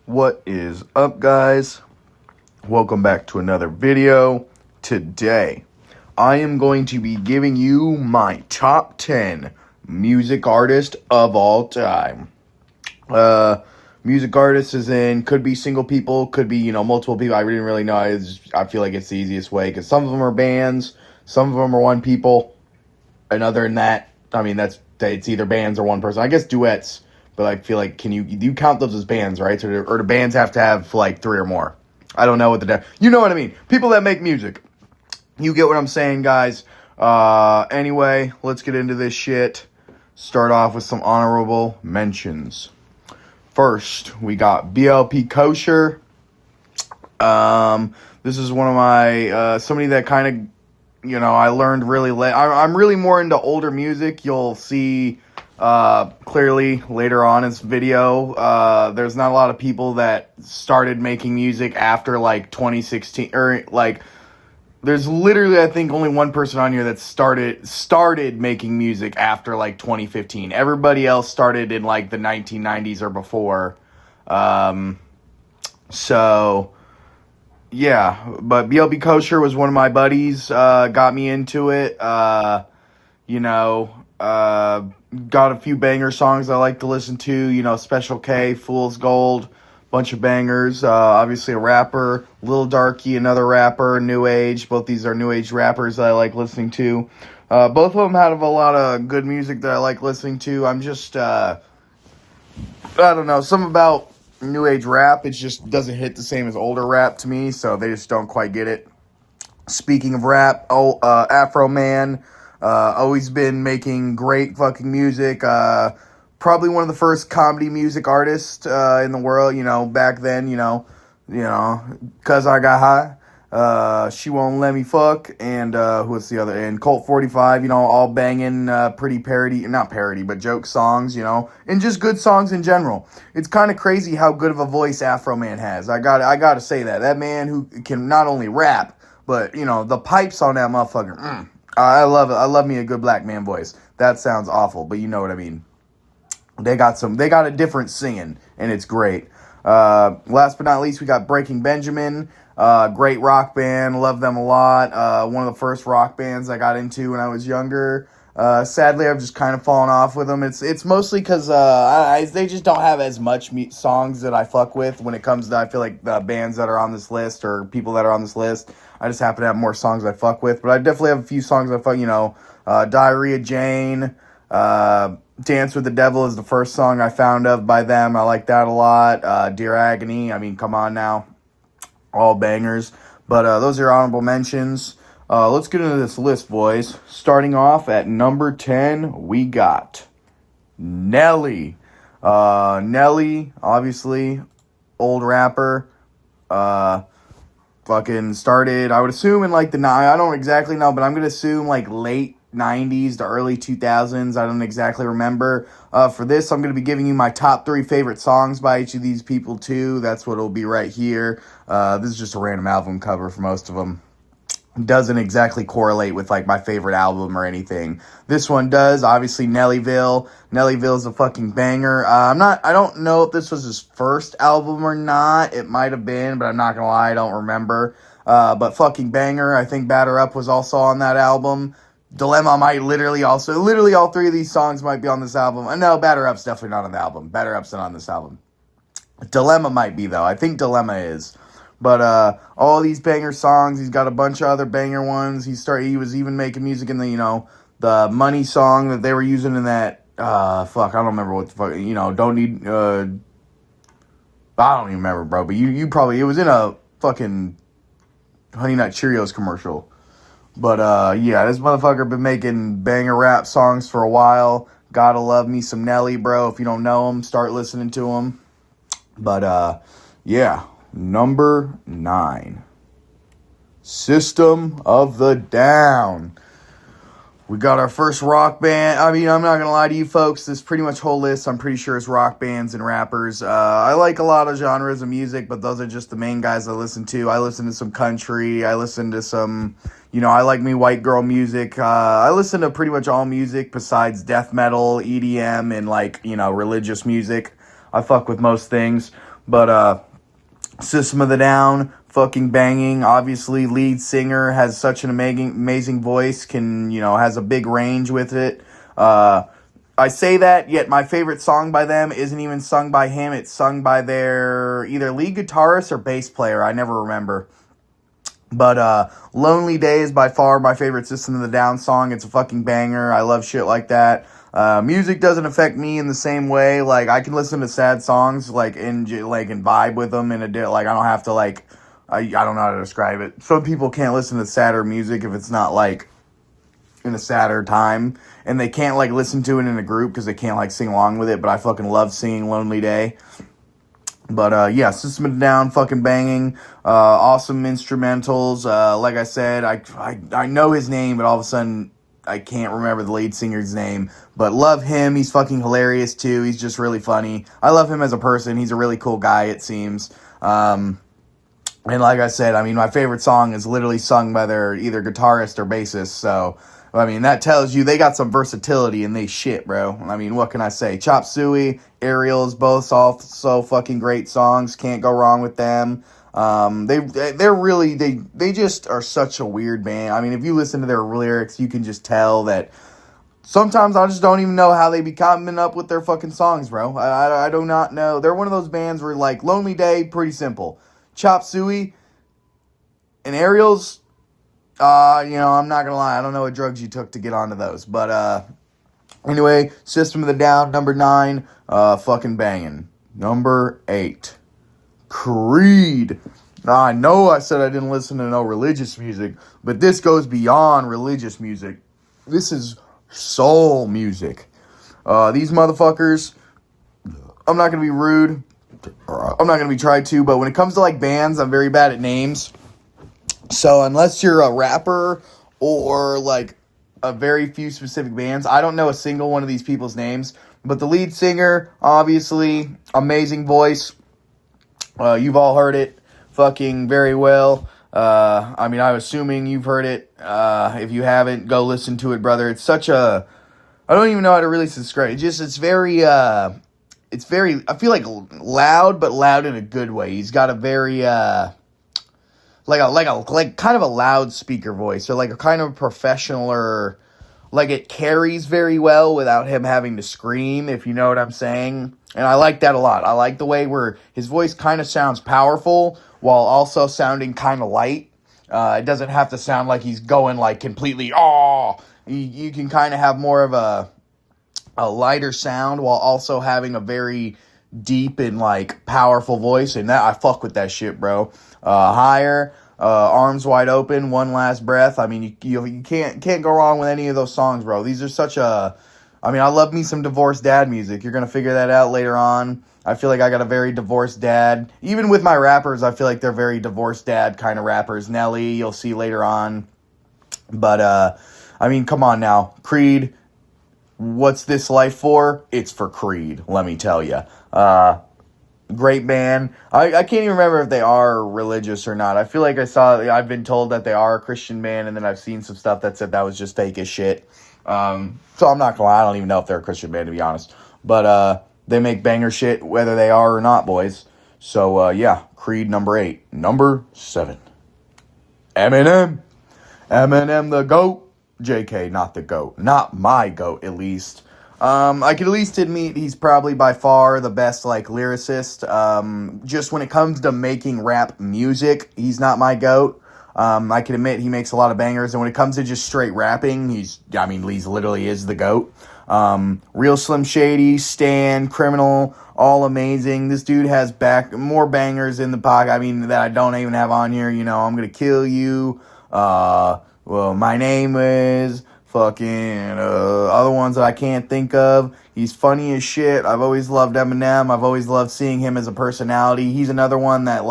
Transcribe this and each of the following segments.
What is up, guys? Welcome back to another video. Today, I am going to be giving you my top 10 music artists of all time. Music artists is in, could be single people, could be, multiple people. I didn't really know. I feel like it's the easiest way because some of them are bands, some of them are one people. And other than that, it's either bands or one person. I guess duets. But I feel like, do you count those as bands, right? Or do bands have to have, like, three or more? I don't know you know what I mean. People that make music. You get what I'm saying, guys. Anyway, let's get into this shit. Start off with some honorable mentions. First, we got BLP Kosher. This is one of my, somebody that kind of, I learned really late. I'm really more into older music. You'll see clearly later on in this video. There's not a lot of people that started making music after like 2016 or like there's literally I think only one person on here that started making music after like 2015. Everybody else started in like the 1990s or before. So yeah, but BLP Kosher was one of my buddies, got me into it. Got a few banger songs I like to listen to, Special K, Fool's Gold, bunch of bangers. Obviously a rapper, Lil Darky, another rapper, New Age. Both these are New Age rappers that I like listening to. Both of them have a lot of good music that I like listening to. I'm just, I don't know, something about New Age rap, it just doesn't hit the same as older rap to me, so they just don't quite get it. Speaking of rap, Afroman. Always been making great fucking music. Probably one of the first comedy music artists in the world, back then, Cause I Got High, She Won't Let Me Fuck, and who's the other, and Colt 45, all banging pretty not parody, but joke songs, and just good songs in general. It's kind of crazy how good of a voice Afroman has. I gotta say that man who can not only rap, but, the pipes on that motherfucker, I love it. I love me a good black man voice. That sounds awful, but you know what I mean. They got a different singing, and it's great. Last but not least, we got Breaking Benjamin. Great rock band. Love them a lot. One of the first rock bands I got into when I was younger. Sadly, I've just kind of fallen off with them. It's mostly because they just don't have as much songs that I fuck with when it comes to, I feel like, the bands that are on this list or people that are on this list. I just happen to have more songs I fuck with. But I definitely have a few songs I fuck, Diarrhea Jane, Dance with the Devil is the first song I found of by them. I like that a lot. Dear Agony, come on now. All bangers. But those are honorable mentions. Let's get into this list, boys. Starting off at number 10, we got Nelly. Nelly, obviously, old rapper. Fucking started, I would assume in like I don't exactly know, but I'm going to assume like late 90s to early 2000s. I don't exactly remember. For this, I'm going to be giving you my top 3 favorite songs by each of these people too. That's what it'll be right here. This is just a random album cover for most of them. Doesn't exactly correlate with like my favorite album or anything. This one does. Obviously Nellyville. Nellyville's a fucking banger. I don't know if this was his first album or not. It might have been, but I'm not gonna lie, I don't remember. But fucking banger. I think Batter Up was also on that album. Dilemma might literally all 3 of these songs might be on this album. No, Batter Up's definitely not on the album. Batter Up's not on this album. Dilemma might be though. I think Dilemma is. But all these banger songs, he's got a bunch of other banger ones. He was even making music in the, the Money song that they were using in that, I don't remember what the fuck, don't need, I don't even remember, bro. But you probably, it was in a fucking Honey Nut Cheerios commercial. But yeah, this motherfucker been making banger rap songs for a while. Gotta love me some Nelly, bro. If you don't know him, start listening to him. But yeah. Number 9, System of the Down. We got our first rock band. I'm not going to lie to you folks. This pretty much whole list, I'm pretty sure, is rock bands and rappers. I like a lot of genres of music, but those are just the main guys I listen to. I listen to some country. I listen to some, I like me white girl music. I listen to pretty much all music besides death metal, EDM, and religious music. I fuck with most things. But System of the Down, fucking banging. Obviously, lead singer has such an amazing voice. Has a big range with it. I say that, yet my favorite song by them isn't even sung by him. It's sung by their either lead guitarist or bass player. I never remember. But Lonely Day is by far my favorite System of the Down song. It's a fucking banger. I love shit like that. Music doesn't affect me in the same way. Like, I can listen to sad songs, and vibe with them I don't have to, I don't know how to describe it. Some people can't listen to sadder music if it's not, in a sadder time. And they can't, listen to it in a group because they can't, sing along with it. But I fucking love singing Lonely Day. But, yeah, System of the Down, fucking banging. Awesome instrumentals. Like I said, I know his name, but all of a sudden I can't remember the lead singer's name. But love him. He's fucking hilarious, too. He's just really funny. I love him as a person. He's a really cool guy, it seems. And like I said, my favorite song is literally sung by their either guitarist or bassist. So, that tells you they got some versatility and they shit, bro. What can I say? Chop Suey, Aerials, both so fucking great songs. Can't go wrong with them. They just are such a weird band. If you listen to their lyrics, you can just tell that sometimes I just don't even know how they be coming up with their fucking songs, bro. I do not know. They're one of those bands where, Lonely Day, pretty simple. Chop Suey and Aerials, I'm not gonna lie, I don't know what drugs you took to get onto those. But, anyway, System of the Down, number 9, fucking banging. Number 8, Creed. Now, I know I said I didn't listen to no religious music, but this goes beyond religious music. This is soul music. These motherfuckers, I'm not gonna be rude. I'm not gonna be tried to, but when it comes to, bands, I'm very bad at names. So unless you're a rapper or a very few specific bands, I don't know a single one of these people's names. But the lead singer, obviously, amazing voice. You've all heard it fucking very well. I'm assuming you've heard it. If you haven't, go listen to it, brother. It's such a, I don't even know how to really describe it. It's very, I feel like loud, but loud in a good way. He's got a very, kind of a loudspeaker voice, or a kind of professional, or it carries very well without him having to scream, if you know what I'm saying. And I like that a lot. I like the way where his voice kind of sounds powerful while also sounding kind of light. It doesn't have to sound like he's going completely, you can kind of have more of a lighter sound while also having a very deep and powerful voice, and that I fuck with that shit, bro. Higher, Arms Wide Open, One Last Breath. You can't go wrong with any of those songs, bro. These are such a, I love me some divorced dad music. You're gonna figure that out later on. I feel like I got a very divorced dad. Even with my rappers, I feel like they're very divorced dad kind of rappers. Nelly, you'll see later on. But come on now, Creed. What's this life for? It's for Creed, let me tell you. Great band. I can't even remember if they are religious or not. I feel like I've been told that they are a Christian band, and then I've seen some stuff that said that was just fake as shit. So I'm not gonna lie, I don't even know if they're a Christian band, to be honest. But they make banger shit whether they are or not, boys. So yeah, Creed number 8. Number 7, Eminem. Eminem the GOAT. JK, not the GOAT. Not my GOAT, at least. I can at least admit he's probably by far the best, lyricist. Just when it comes to making rap music, he's not my GOAT. I can admit he makes a lot of bangers, and when it comes to just straight rapping, he's literally is the GOAT. Real Slim Shady, Stan, Criminal, all amazing. This dude has more bangers in the pocket, that I don't even have on here. I'm Gonna Kill You. Well, My Name Is... fucking other ones that I can't think of. He's funny as shit. I've always loved Eminem. I've always loved seeing him as a personality. He's another one that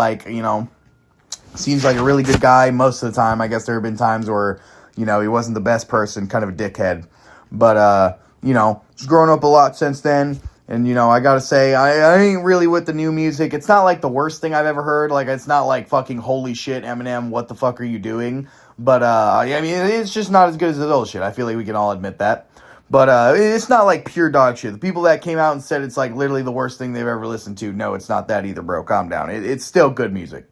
seems like a really good guy most of the time. I guess there have been times where he wasn't the best person, kind of a dickhead. But he's grown up a lot since then. And I gotta say, I ain't really with the new music. It's not the worst thing I've ever heard. It's not fucking holy shit, Eminem, what the fuck are you doing? But, it's just not as good as his old shit. I feel like we can all admit that. But it's not like pure dog shit. The people that came out and said it's like literally the worst thing they've ever listened to, no, it's not that either, bro. Calm down. It's still good music.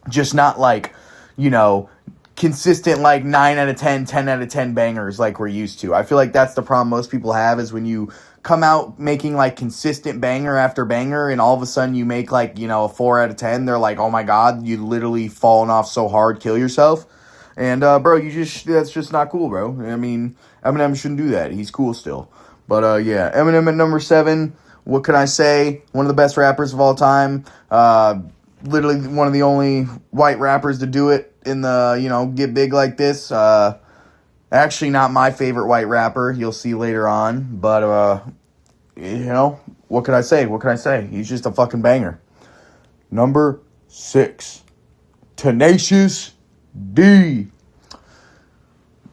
Just not like, you know, consistent like 9 out of 10, 10 out of 10 bangers like we're used to. I feel like that's the problem most people have is when you come out making like consistent banger after banger and all of a sudden you make like, you know, a 4 out of 10, they're like, oh my God, you literally fallen off so hard, kill yourself. And, bro, that's just not cool, bro. I mean, Eminem shouldn't do that. He's cool still. But, yeah, Eminem at number 7. What can I say? One of the best rappers of all time. Literally one of the only white rappers to do it in the, you know, get big like this. Actually not my favorite white rapper. You'll see later on. But, you know, what can I say? What can I say? He's just a fucking banger. Number 6. Tenacious D.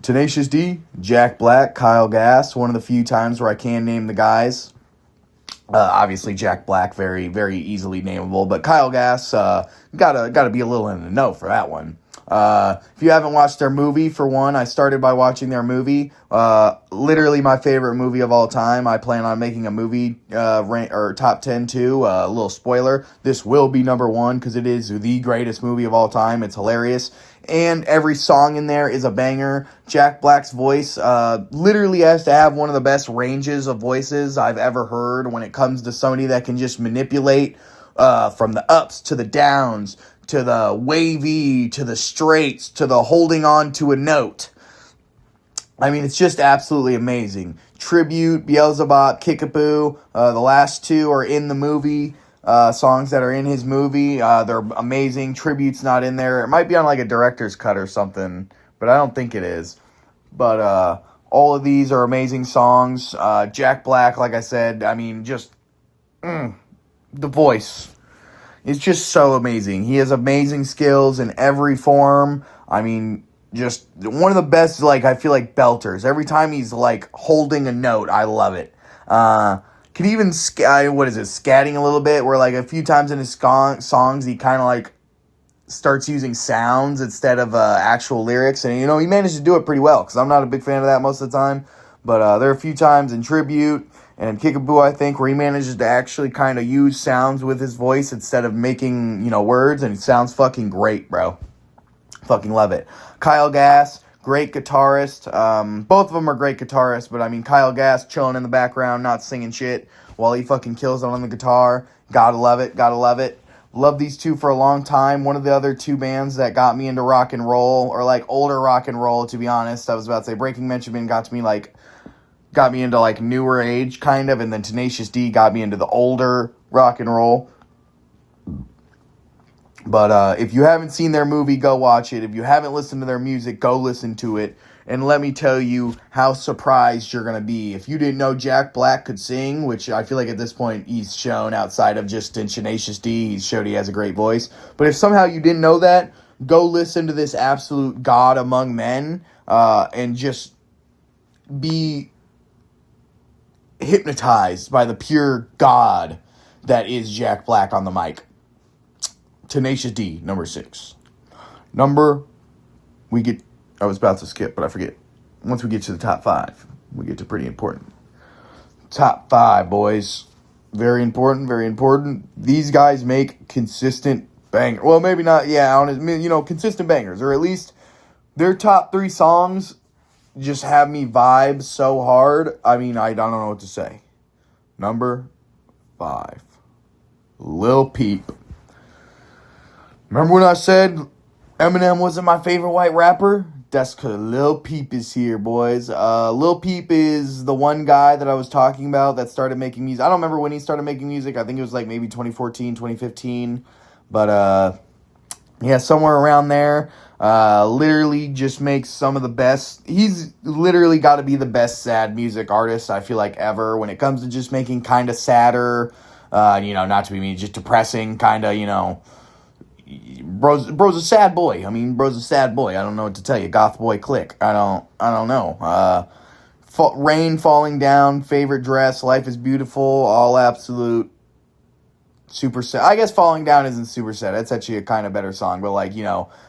Tenacious D, Jack Black, Kyle Gass. One of the few times where I can name the guys. Obviously, Jack Black, very, very easily nameable. But Kyle Gass, gotta be a little in the know for that one. If you haven't watched their movie, for one, I started by watching their movie. Literally my favorite movie of all time. I plan on making a movie or top 10 too. A little spoiler. This will be number 1 because it is the greatest movie of all time. It's hilarious. And every song in there is a banger. Jack Black's voice literally has to have one of the best ranges of voices I've ever heard when it comes to somebody that can just manipulate from the ups to the downs, to the wavy, to the straights, to the holding on to a note. I mean, it's just absolutely amazing. Tribute, Beelzebub, Kickapoo, the last two are in the movie. Songs that are in his movie, they're amazing. Tribute's not in there. It might be on like a director's cut or something, but I don't think it is. But all of these are amazing songs. Jack Black, like I said, I mean, just the voice. It's just so amazing. He has amazing skills in every form. I mean, just one of the best, like, I feel like belters. Every time he's, like, holding a note, I love it. Can even, scatting a little bit, where, like, a few times in his songs, he kind of, like, starts using sounds instead of actual lyrics. And, you know, he managed to do it pretty well, because I'm not a big fan of that most of the time. But there are a few times in Tribute and Kickapoo, I think, where he manages to actually kind of use sounds with his voice instead of making, you know, words, and it sounds fucking great, bro. Fucking love it. Kyle Gass, great guitarist. Both of them are great guitarists, but I mean, Kyle Gass chilling in the background, not singing shit, while he fucking kills it on the guitar. Gotta love it, gotta love it. Love these two for a long time. One of the other two bands that got me into rock and roll, or like older rock and roll, to be honest. I was about to say Breaking Benjamin got me into like newer age kind of, and then Tenacious D got me into the older rock and roll. But if you haven't seen their movie, go watch it. If you haven't listened to their music, go listen to it. And let me tell you how surprised you're going to be. If you didn't know Jack Black could sing, which I feel like at this point he's shown outside of just in Tenacious D, he's showed he has a great voice. But if somehow you didn't know that, go listen to this absolute god among men and just be hypnotized by the pure god that is Jack Black on the mic. Tenacious D, number 6. I was about to skip, but I forget. Once we get to the top 5, we get to pretty important. Top 5, boys. Very important, very important. These guys make consistent bangers. Well, maybe not, consistent bangers. Or at least their top 3 songs just have me vibe so hard. I mean, I don't know what to say. Number 5. Lil Peep. Remember when I said Eminem wasn't my favorite white rapper? That's because Lil Peep is here, boys. Lil Peep is the one guy that I was talking about that started making music. I don't remember when he started making music. I think it was like maybe 2014, 2015. But, yeah, somewhere around there. Literally just makes some of the best. He's literally got to be the best sad music artist, I feel like, ever. When it comes to just making kind of sadder, not to be mean, just depressing, kind of, Bro's a sad boy. I mean, bro's a sad boy. I don't know what to tell you. Goth boy click. I don't know. Rain falling down, favorite dress, life is beautiful, all absolute super sad. I guess falling down isn't super sad. That's actually a kind of better song. But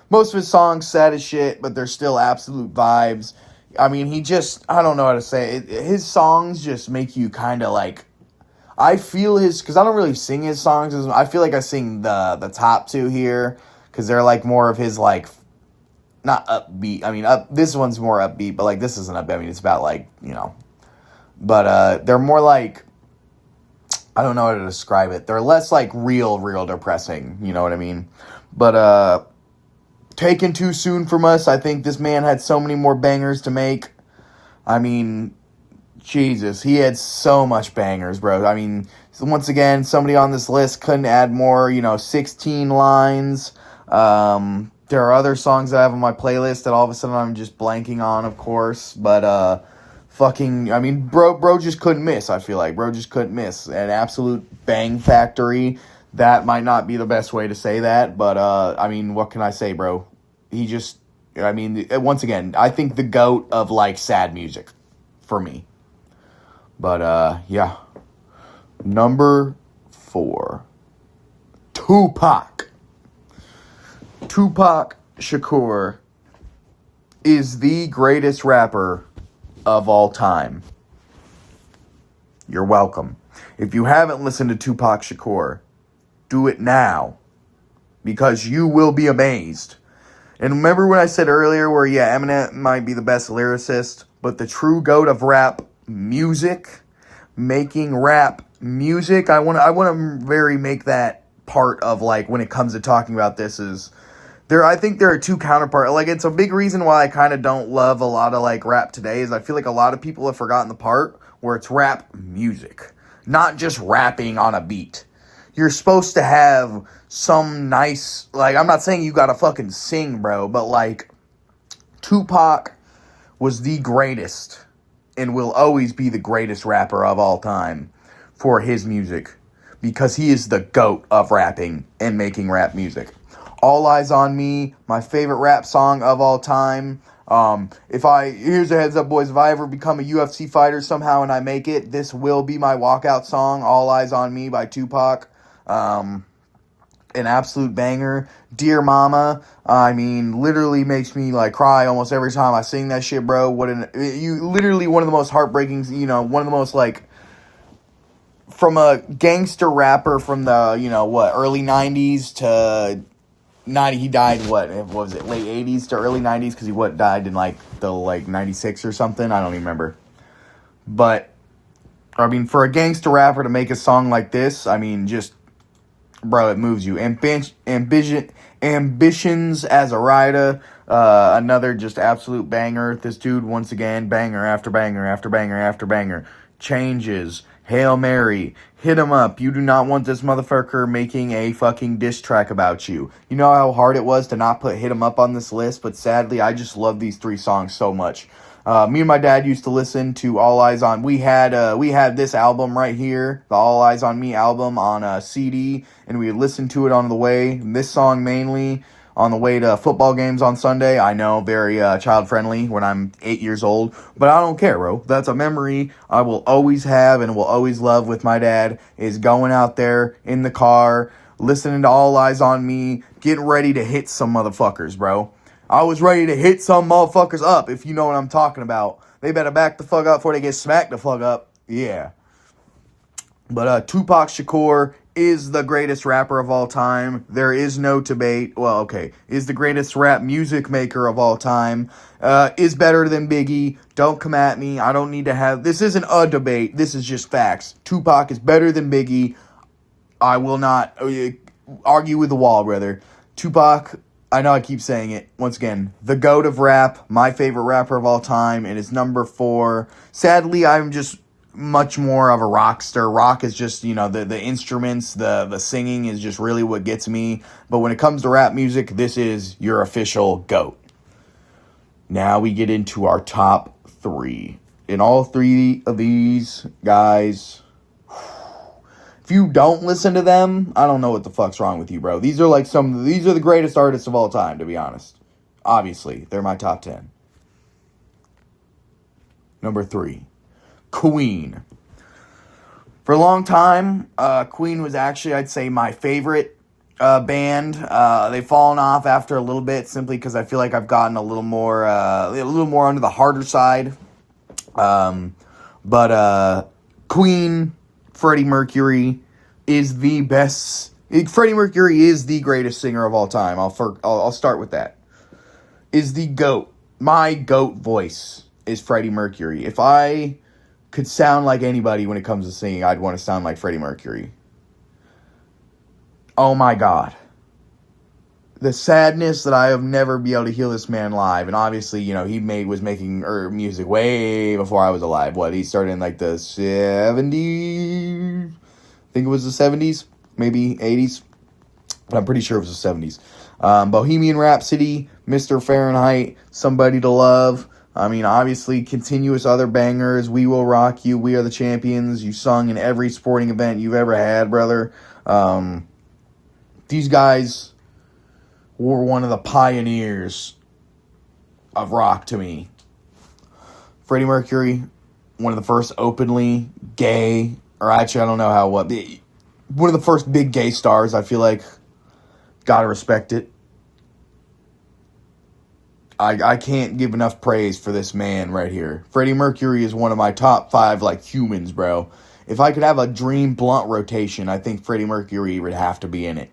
most of his songs sad as shit, but they're still absolute vibes. I mean, he just, I don't know how to say it. His songs just make you kind of like, I feel his, because I don't really sing his songs. I feel like I sing the top two here, because they're like more of his like, not upbeat. I mean, this one's more upbeat, but like this isn't upbeat. I mean, it's about like, but they're more like, I don't know how to describe it. They're less like real depressing. You know what I mean? But Taken Too Soon from Us, I think this man had so many more bangers to make. I mean, Jesus, he had so much bangers, bro. I mean, once again, somebody on this list couldn't add more, 16 lines. There are other songs that I have on my playlist that all of a sudden I'm just blanking on, of course. But, I mean, bro just couldn't miss, I feel like. Bro just couldn't miss. An absolute bang factory. That might not be the best way to say that, but, I mean, what can I say, bro? He just, I mean, once again, I think the GOAT of, like, sad music for me. But, yeah. Number 4. Tupac. Tupac Shakur is the greatest rapper of all time. You're welcome. If you haven't listened to Tupac Shakur, do it now, because you will be amazed. And remember when I said earlier where, yeah, Eminem might be the best lyricist, but the true GOAT of rap music, making rap music, I want to very make that part of, like, when it comes to talking about this is, I think there are two counterparts. Like, it's a big reason why I kind of don't love a lot of, like, rap today is I feel like a lot of people have forgotten the part where it's rap music, not just rapping on a beat. You're supposed to have some nice, like, I'm not saying you gotta fucking sing, bro, but, like, Tupac was the greatest and will always be the greatest rapper of all time for his music, because he is the GOAT of rapping and making rap music. All Eyes on Me, my favorite rap song of all time. Here's a heads up, boys, if I ever become a UFC fighter somehow and I make it, this will be my walkout song, All Eyes on Me by Tupac. An absolute banger. Dear Mama, I mean, literally makes me, like, cry almost every time I sing that shit, bro. Literally one of the most heartbreaking, one of the most, like, from a gangster rapper from the, early 90s to 90, he died, what was it, late 80s to early 90s, because he died in, like, the, 96 or something, I don't even remember. But, I mean, for a gangster rapper to make a song like this, I mean, just, bro, it moves you. Ambitions as a Rider, another just absolute banger. This dude, once again, banger after banger after banger after banger. Changes, Hail Mary, Hit 'Em Up, You Do Not Want This Motherfucker Making a Fucking Diss Track About You. You know how hard it was to not put Hit 'Em Up on this list, but sadly, I just love these three songs so much. Me and my dad used to listen to All Eyes on... We had this album right here, the All Eyes on Me album, on CD, and we would listen to it on the way. This song mainly on the way to football games on Sunday. I know, very child-friendly when I'm 8 years old, but I don't care, bro. That's a memory I will always have and will always love with my dad, is going out there in the car, listening to All Eyes on Me, getting ready to hit some motherfuckers, bro. I was ready to hit some motherfuckers up, if you know what I'm talking about. They better back the fuck up before they get smacked the fuck up. Yeah. But Tupac Shakur is the greatest rapper of all time. There is no debate. Well, okay. Is the greatest rap music maker of all time. Is better than Biggie. Don't come at me. I don't need to have... This isn't a debate. This is just facts. Tupac is better than Biggie. I will not argue with the wall, brother. Tupac... I know I keep saying it. Once again, the GOAT of rap, my favorite rapper of all time, and is number 4. Sadly, I'm just much more of a rockster. Rock is just, the instruments, the singing is just really what gets me. But when it comes to rap music, this is your official GOAT. Now we get into our top 3. In all 3 of these guys... If you don't listen to them, I don't know what the fuck's wrong with you, bro. These are the greatest artists of all time, to be honest. Obviously, they're my top 10. Number 3, Queen. For a long time, Queen was actually, I'd say, my favorite band. They've fallen off after a little bit simply because I feel like I've gotten a little more onto the harder side. But Queen, Freddie Mercury is the best. Freddie Mercury is the greatest singer of all time. I'll start with that. Is the GOAT. My GOAT voice is Freddie Mercury. If I could sound like anybody when it comes to singing, I'd want to sound like Freddie Mercury. Oh my God. The sadness that I have never be able to hear this man live. And obviously, he was making music way before I was alive. He started in like the 70s? I think it was the 70s, maybe 80s. But I'm pretty sure it was the 70s. Bohemian Rhapsody, Mr. Fahrenheit, Somebody to Love. I mean, obviously, continuous other bangers. We Will Rock You, We Are the Champions. You sung in every sporting event you've ever had, brother. These guys were one of the pioneers of rock to me. Freddie Mercury, one of the first openly gay, or actually, I don't know how, one of the first big gay stars, I feel like. Gotta respect it. I can't give enough praise for this man right here. Freddie Mercury is one of my top 5, humans, bro. If I could have a dream blunt rotation, I think Freddie Mercury would have to be in it.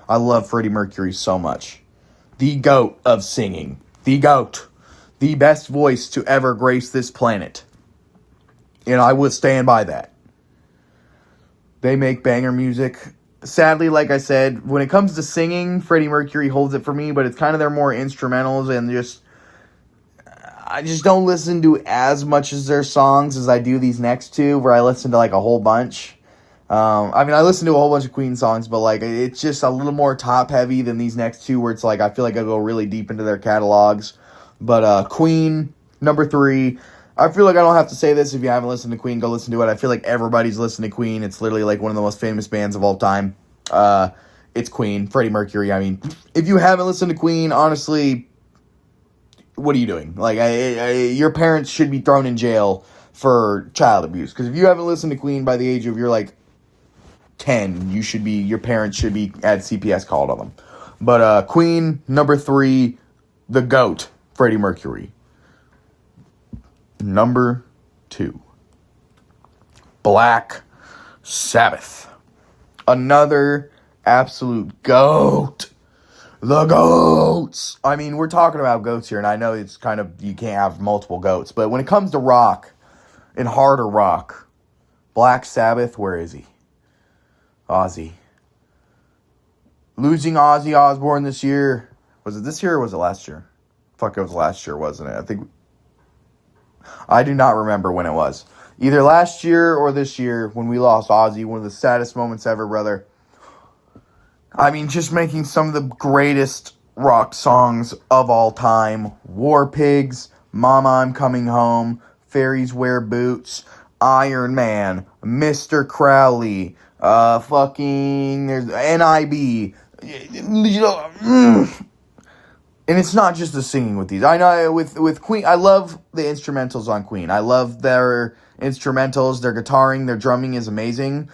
I love Freddie Mercury so much. The GOAT of singing. The GOAT. The best voice to ever grace this planet. And I would stand by that. They make banger music. Sadly, like I said, when it comes to singing, Freddie Mercury holds it for me, but it's kind of their more instrumentals and I just don't listen to as much as their songs as I do these next two, where I listen to a whole bunch. I listen to a whole bunch of Queen songs, but it's just a little more top heavy than these next two, where it's I feel like I go really deep into their catalogs. But Queen, number 3. I feel like I don't have to say this. If you haven't listened to Queen, go listen to it. I feel like everybody's listened to Queen. It's literally one of the most famous bands of all time. It's Queen, Freddie Mercury. I mean, if you haven't listened to Queen, honestly, what are you doing? Your parents should be thrown in jail for child abuse. Because if you haven't listened to Queen by the age of 10, your parents should be at CPS called on them. But Queen, number 3, the GOAT, Freddie Mercury. Number 2, Black Sabbath. Another absolute GOAT. The GOATs. I mean, we're talking about GOATs here, and I know it's you can't have multiple GOATs, but when it comes to rock and harder rock, Black Sabbath, where is he? Ozzy. Losing Ozzy Osbourne this year. Was it this year or was it last year? Fuck, it was last year, wasn't it? I do not remember when it was. Either last year or this year when we lost Ozzy. One of the saddest moments ever, brother. I mean, just making some of the greatest rock songs of all time. War Pigs, Mama I'm Coming Home, Fairies Wear Boots, Iron Man, Mr. Crowley, there's NIB. And it's not just the singing with these. I know with Queen, I love the instrumentals on Queen. I love their instrumentals, their guitaring, their drumming is amazing.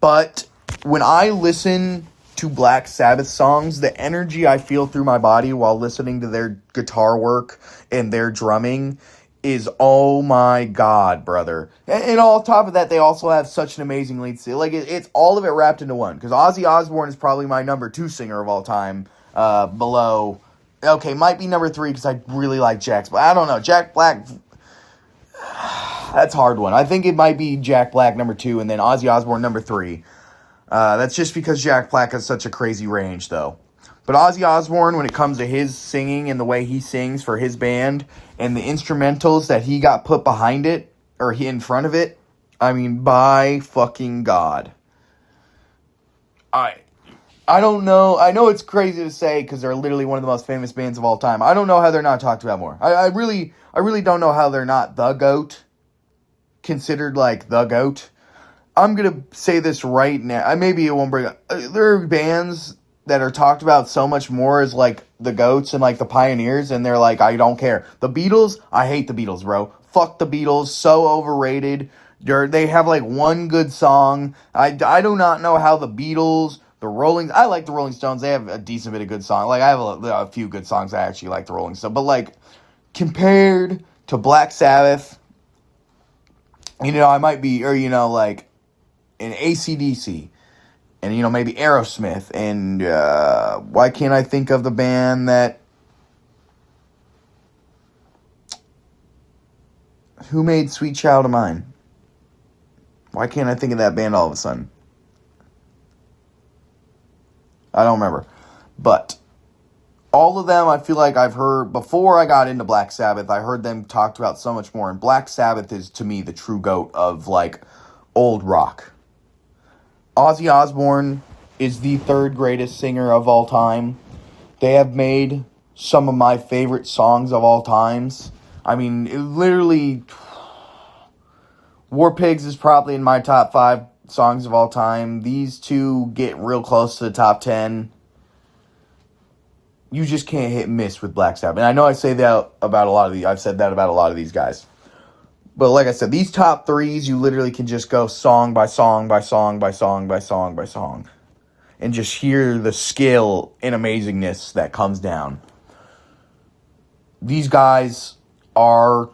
But when I listen to Black Sabbath songs, the energy I feel through my body while listening to their guitar work and their drumming is, oh my God, brother. And on top of that, they also have such an amazing lead singer. It's all of it wrapped into one. Because Ozzy Osbourne is probably my number 2 singer of all time. Below, okay, might be number 3 because I really like Jack Black. I don't know, Jack Black, that's a hard one. I think it might be Jack Black number 2 and then Ozzy Osbourne number 3. That's just because Jack Black has such a crazy range, though. But Ozzy Osbourne, when it comes to his singing and the way he sings for his band and the instrumentals that he got put behind it, or he in front of it, I mean, by fucking God. I don't know. I know it's crazy to say because they're literally one of the most famous bands of all time. I don't know how they're not talked about more. I really don't know how they're not the GOAT. Considered the GOAT. I'm going to say this right now. Maybe it won't bring up. There are bands that are talked about so much more as the GOATs and the pioneers, and they're I don't care. The Beatles, I hate the Beatles, bro. Fuck the Beatles. So overrated. They have one good song. I do not know how the Beatles, I like the Rolling Stones. They have a decent bit of good songs. Like, I have a few good songs I actually like the Rolling Stones. But, like, compared to Black Sabbath, I might be, or, like, an AC/DC, and, maybe Aerosmith, and why can't I think of the band that, who made Sweet Child of Mine? Why can't I think of that band all of a sudden? I don't remember. But all of them, I feel like I've heard, before I got into Black Sabbath, I heard them talked about so much more. And Black Sabbath is, to me, the true GOAT of, like, old rock. Ozzy Osbourne is the third greatest singer of all time. They have made some of my favorite songs of all times. I mean, literally, War Pigs is probably in my top 5 songs of all time. These two get real close to the top 10. You just can't hit and miss with Black Sabbath. And I know I say that about a lot of these. I've said that about a lot of these guys. But like I said, these top 3s, you literally can just go song by song by song by song by song by song. And just hear the skill and amazingness that comes down. These guys are,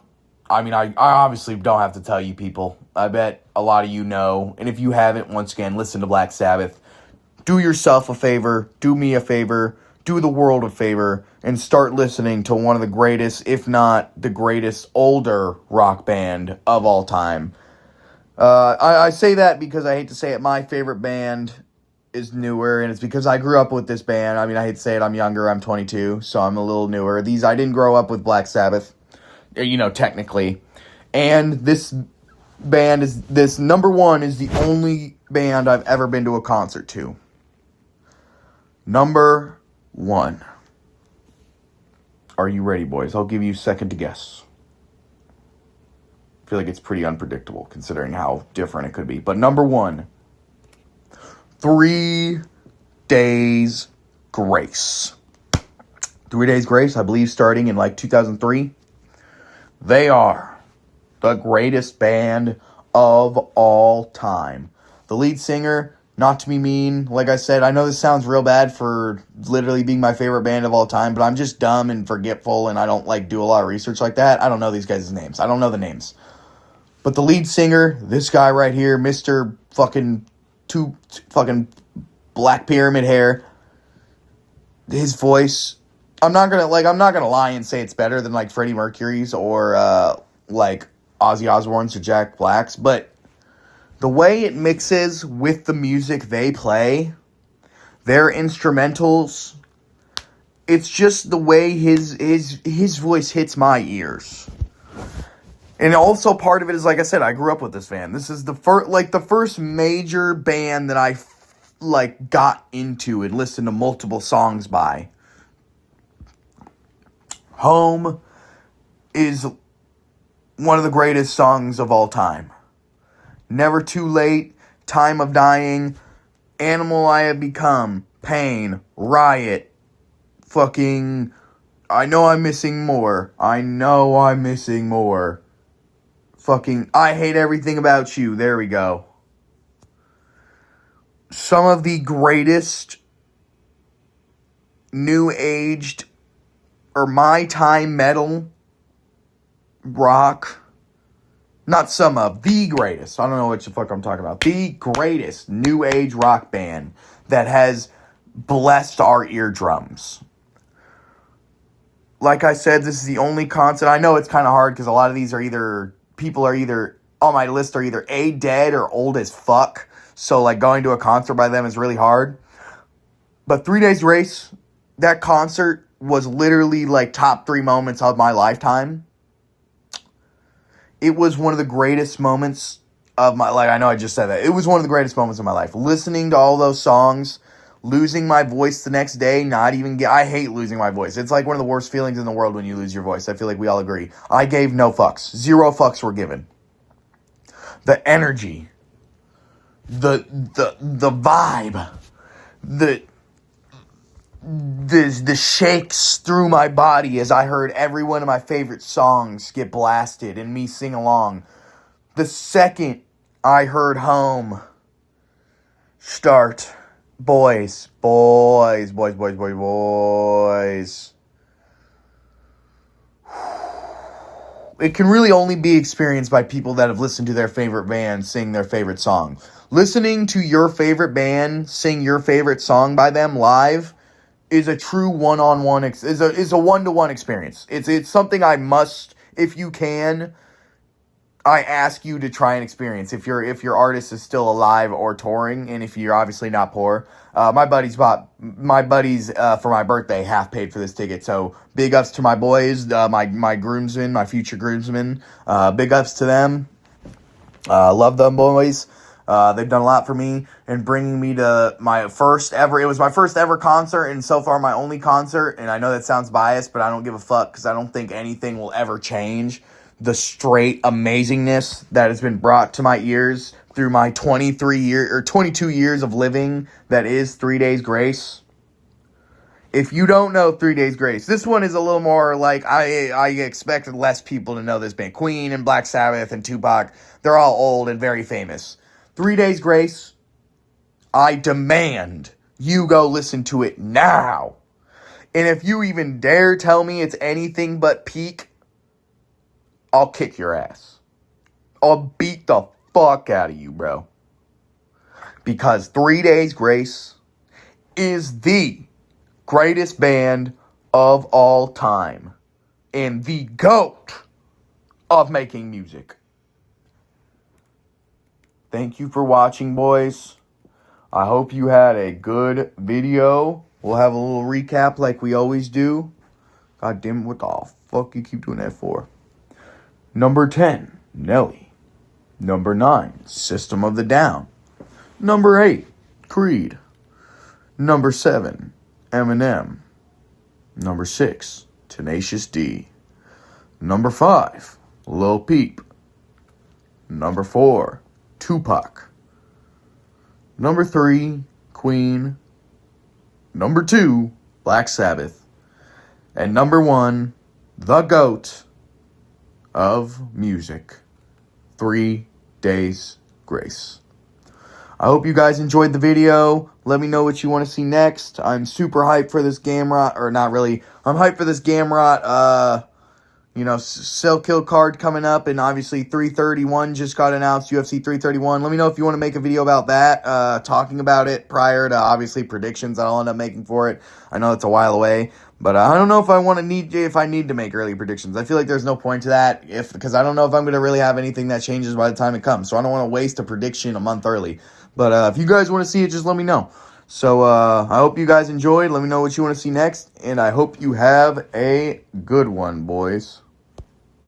I obviously don't have to tell you people. I bet a lot of you know. And if you haven't, once again, listen to Black Sabbath. Do yourself a favor. Do me a favor. Do the world a favor. And start listening to one of the greatest, if not the greatest, older rock band of all time. I say that because I hate to say it. My favorite band is newer, and it's because I grew up with this band. I hate to say it. I'm younger. I'm 22, so I'm a little newer. I didn't grow up with Black Sabbath, technically. And this band this number one is the only band I've ever been to a concert to. Number 1. Are you ready, boys? I'll give you a second to guess. I feel like it's pretty unpredictable considering how different it could be. But number 1, 3 Days Grace. 3 Days Grace, I believe, starting in like 2003. They are the greatest band of all time. The lead singer, not to be mean, like I said, I know this sounds real bad for literally being my favorite band of all time, but I'm just dumb and forgetful, and I don't do a lot of research like that. I don't know these guys' names. I don't know the names. But the lead singer, this guy right here, Mr. fucking black pyramid hair, his voice, I'm not gonna lie and say it's better than Freddie Mercury's or Ozzy Osbourne's or Jack Black's, but the way it mixes with the music they play, their instrumentals, it's just the way his voice hits my ears. And also part of it is, like I said, I grew up with this band. This is the first major band that I got into and listened to multiple songs by. Home is one of the greatest songs of all time. Never Too Late, Time of Dying, Animal I Have Become, Pain, Riot, fucking I Know I'm Missing More, fucking I Hate Everything About You, there we go. Some of the greatest new-aged or my time metal rock, not some of, the greatest, I don't know what the fuck I'm talking about, the greatest new age rock band that has blessed our eardrums. Like I said, this is the only concert. I know it's kind of hard because a lot of these people are either on my list are either A, dead or old as fuck. So going to a concert by them is really hard. But 3 Days Grace, that concert was literally top 3 moments of my lifetime. It was one of the greatest moments of my life. I know I just said that. It was one of the greatest moments of my life. Listening to all those songs, losing my voice the next day, I hate losing my voice. It's one of the worst feelings in the world when you lose your voice. I feel like we all agree. I gave no fucks. 0 fucks were given. The energy, the vibe, the shakes through my body as I heard every one of my favorite songs get blasted and me sing along. The second I heard Home start, boys, boys, boys, boys, boys, boys. It can really only be experienced by people that have listened to their favorite band sing their favorite song. Listening to your favorite band sing your favorite song by them live is a true one-on-one is a one-to-one experience. It's something I must, if you can, I ask you to try and experience if your artist is still alive or touring, and if you're obviously not poor. My buddies for my birthday half paid for this ticket, so big ups to my boys, my groomsmen, my future groomsmen. Big ups to them. Love them boys. They've done a lot for me and bringing me to my first ever. It was my first ever concert, and so far my only concert. And I know that sounds biased, but I don't give a fuck because I don't think anything will ever change the straight amazingness that has been brought to my ears through my 22 years of living. That is 3 Days Grace. If you don't know 3 Days Grace, this one is a little more like, I expected less people to know this band. Queen and Black Sabbath and Tupac, they're all old and very famous. 3 Days Grace, I demand you go listen to it now. And if you even dare tell me it's anything but peak, I'll kick your ass. I'll beat the fuck out of you, bro. Because 3 Days Grace is the greatest band of all time. And the GOAT of making music. Thank you for watching, boys. I hope you had a good video. We'll have a little recap like we always do. God damn it, what the fuck you keep doing that for? Number 10, Nelly. Number 9, System of the Down. Number 8, Creed. Number 7, Eminem. Number 6, Tenacious D. Number 5, Lil Peep. Number 4, Tupac. Number 3, Queen. Number 2, Black Sabbath. And number 1, the GOAT of music, 3 Days Grace. I hope you guys enjoyed the video. Let me know what you want to see next. I'm super hyped for this Gamrot, or not really. I'm hyped for this Gamrot, Silk Hill card coming up, and obviously 331 just got announced, UFC 331. Let me know if you want to make a video about that, talking about it prior to, obviously, predictions that I'll end up making for it. I know it's a while away, but I don't know if I need to make early predictions. I feel like there's no point to that, because I don't know if I'm going to really have anything that changes by the time it comes, so I don't want to waste a prediction a month early. But if you guys want to see it, just let me know. So I hope you guys enjoyed. Let me know what you want to see next, and I hope you have a good one, boys.